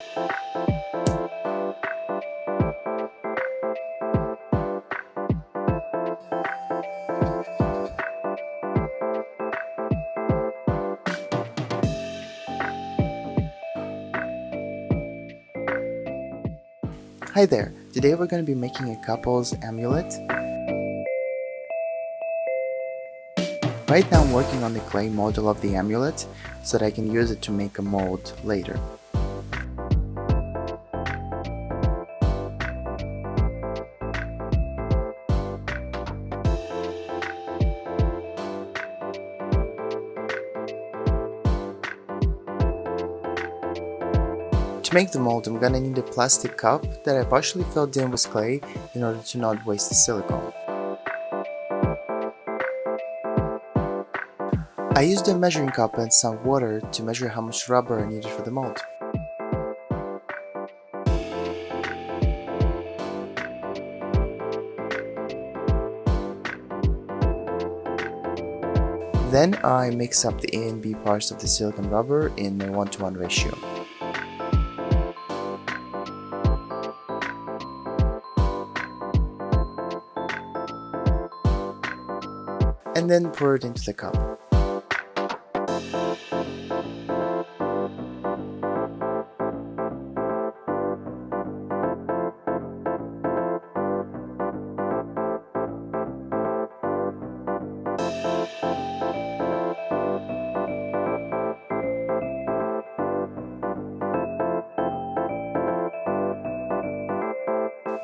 Hi there, today we're going to be making a couple's amulet. Right now I'm working on the clay model of the amulet so that I can use it to make a mold later. To make the mold, I'm gonna need a plastic cup that I partially filled in with clay in order to not waste the silicone. I used a measuring cup and some water to measure how much rubber I needed for the mold. Then I mix up the A and B parts of the silicone rubber in a 1:1 ratio. And then pour it into the cup.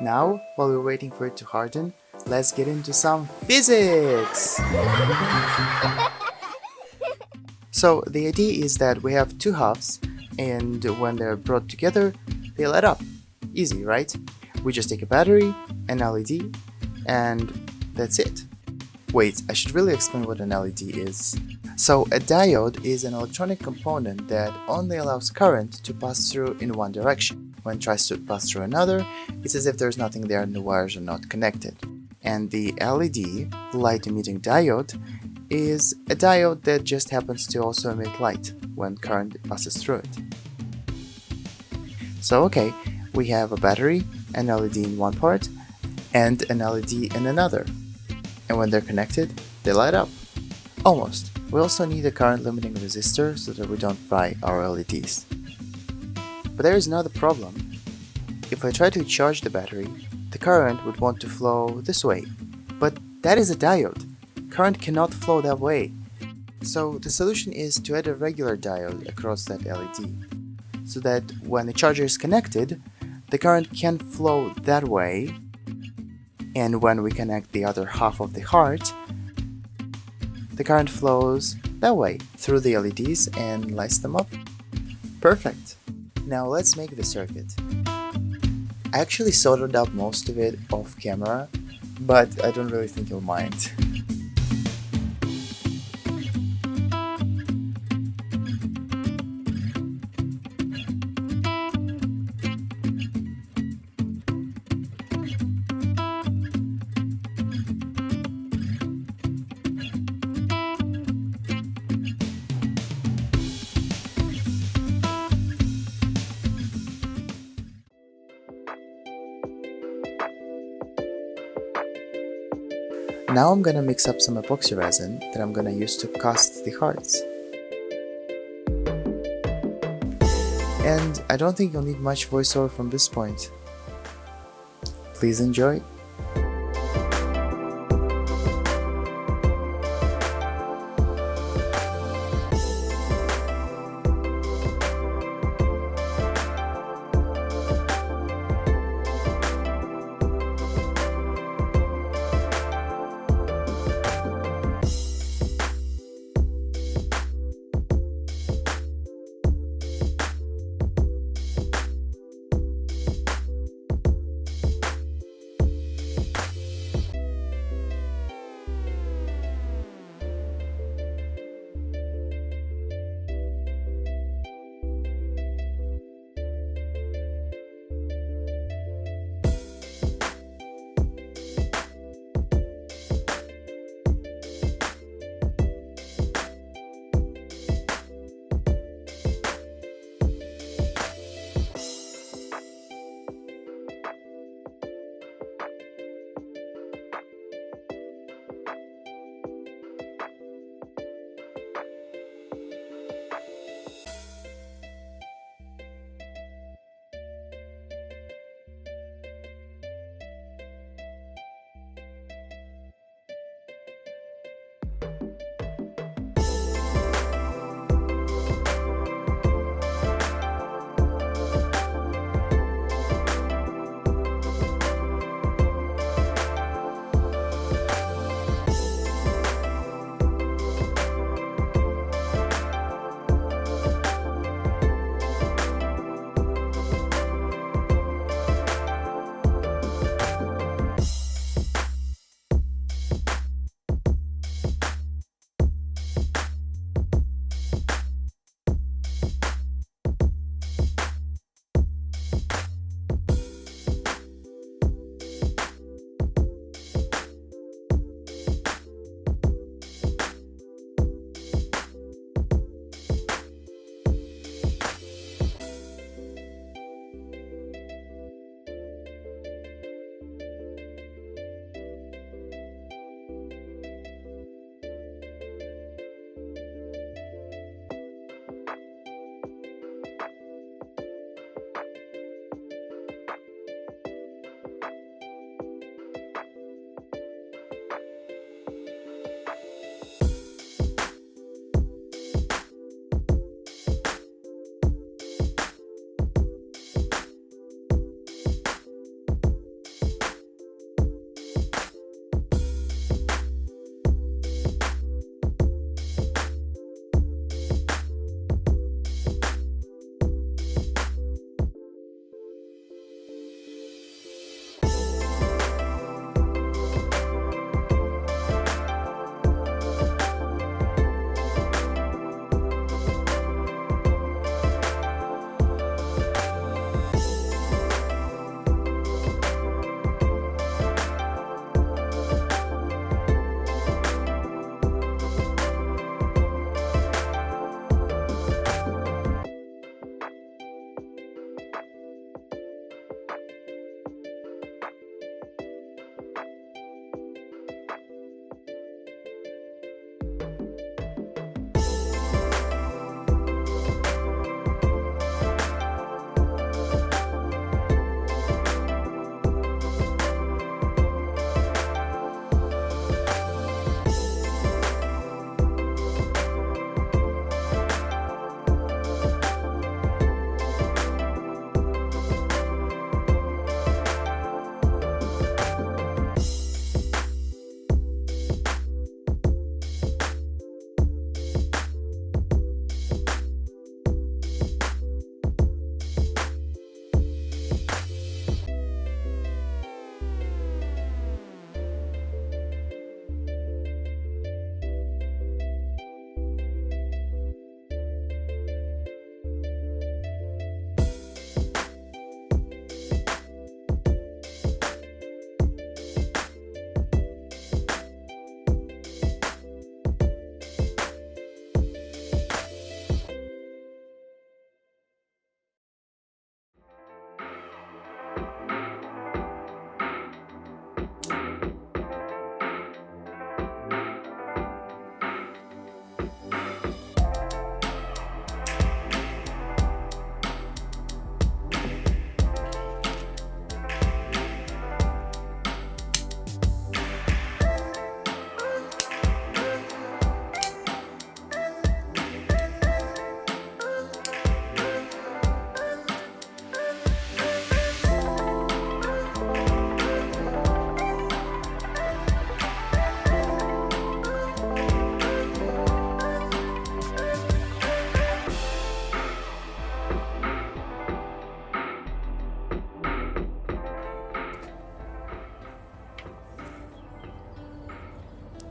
Now, while we're waiting for it to harden, let's get into some physics! So the idea is that we have two halves, and when they're brought together, they light up. Easy, right? We just take a battery, an LED, and that's it. Wait, I should really explain what an LED is. So a diode is an electronic component that only allows current to pass through in one direction. When it tries to pass through another, it's as if there's nothing there and the wires are not connected. And the LED, light emitting diode, is a diode that just happens to also emit light when current passes through it. So okay, we have a battery, an LED in one part, and an LED in another. And when they're connected, they light up. Almost. We also need a current limiting resistor so that we don't fry our LEDs. But there is another problem. If I try to charge the battery, the current would want to flow this way. But that is a diode. Current cannot flow that way. So the solution is to add a regular diode across that LED, so that when the charger is connected, the current can flow that way, and when we connect the other half of the heart, the current flows that way through the LEDs and lights them up. Perfect! Now let's make the circuit. I actually soldered up most of it off camera, but I don't really think you'll mind. Now I'm gonna mix up some epoxy resin that I'm gonna use to cast the hearts. And I don't think you'll need much voiceover from this point. Please enjoy.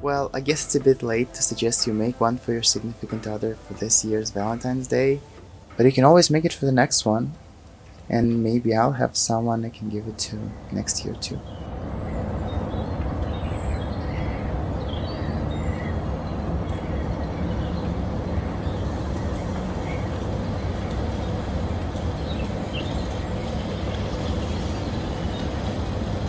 Well, I guess it's a bit late to suggest you make one for your significant other for this year's Valentine's Day, but you can always make it for the next one, and maybe I'll have someone I can give it to next year too.